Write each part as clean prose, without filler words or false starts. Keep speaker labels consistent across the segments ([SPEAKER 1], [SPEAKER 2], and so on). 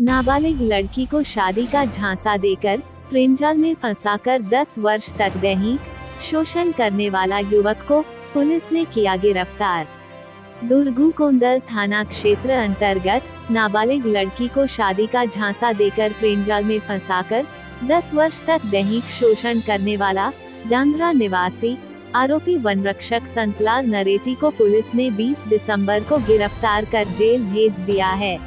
[SPEAKER 1] नाबालिग लड़की को शादी का झांसा देकर प्रेमजाल में फंसाकर 10 वर्ष तक दैहिक शोषण करने वाला युवक को पुलिस ने किया गिरफ्तार। दुर्गुकोंदल थाना क्षेत्र अंतर्गत नाबालिग लड़की को शादी का झांसा देकर प्रेमजाल में फंसाकर 10 वर्ष तक दैहिक शोषण करने वाला डांगरा निवासी आरोपी वनरक्षक संतलाल नरेटी को पुलिस ने 20 दिसंबर को गिरफ्तार कर जेल भेज दिया है।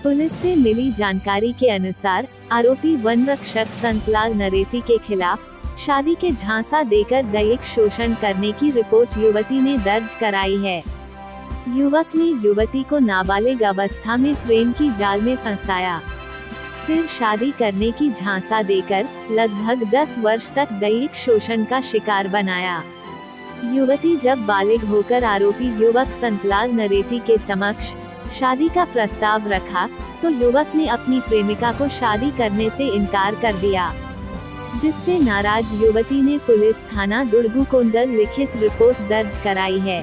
[SPEAKER 1] पुलिस से मिली जानकारी के अनुसार आरोपी वनरक्षक संतलाल नरेटी के खिलाफ शादी के झांसा देकर दैहिक शोषण करने की रिपोर्ट युवती ने दर्ज कराई है। युवक ने युवती को नाबालिग अवस्था में प्रेम की जाल में फंसाया, फिर शादी करने की झांसा देकर लगभग 10 वर्ष तक दैहिक शोषण का शिकार बनाया। युवती जब बालिग होकर आरोपी युवक संतलाल नरेटी के समक्ष शादी का प्रस्ताव रखा तो युवक ने अपनी प्रेमिका को शादी करने से इनकार कर दिया, जिससे नाराज युवती ने पुलिस थाना दुर्गुकोंदल लिखित रिपोर्ट दर्ज कराई है।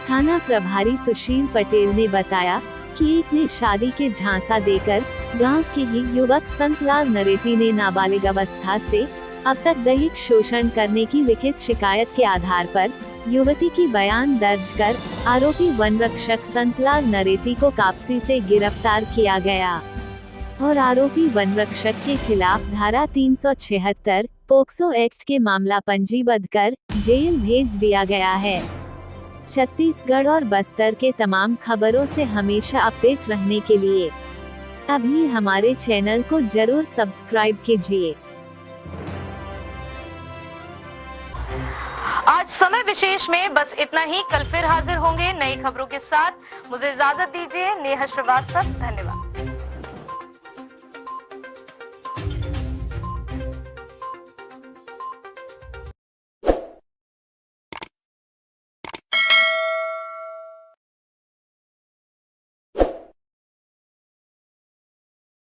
[SPEAKER 1] थाना प्रभारी सुशील पटेल ने बताया कि एक ने शादी के झांसा देकर गांव के ही युवक संतलाल नरेटी ने नाबालिग अवस्था से अब तक दैहिक शोषण करने की लिखित शिकायत के आधार पर युवती की बयान दर्ज कर आरोपी वनरक्षक संतलाल नरेटी को कापसी से गिरफ्तार किया गया और आरोपी वनरक्षक के खिलाफ धारा 376 पोक्सो एक्ट के मामला पंजीबद्ध कर जेल भेज दिया गया है। छत्तीसगढ़ और बस्तर के तमाम खबरों से हमेशा अपडेट रहने के लिए अभी हमारे चैनल को जरूर सब्सक्राइब कीजिए।
[SPEAKER 2] आज समय विशेष में बस इतना ही। कल फिर हाजिर होंगे नई खबरों के साथ। मुझे इजाजत दीजिए। नेहा श्रीवास्तव, धन्यवाद।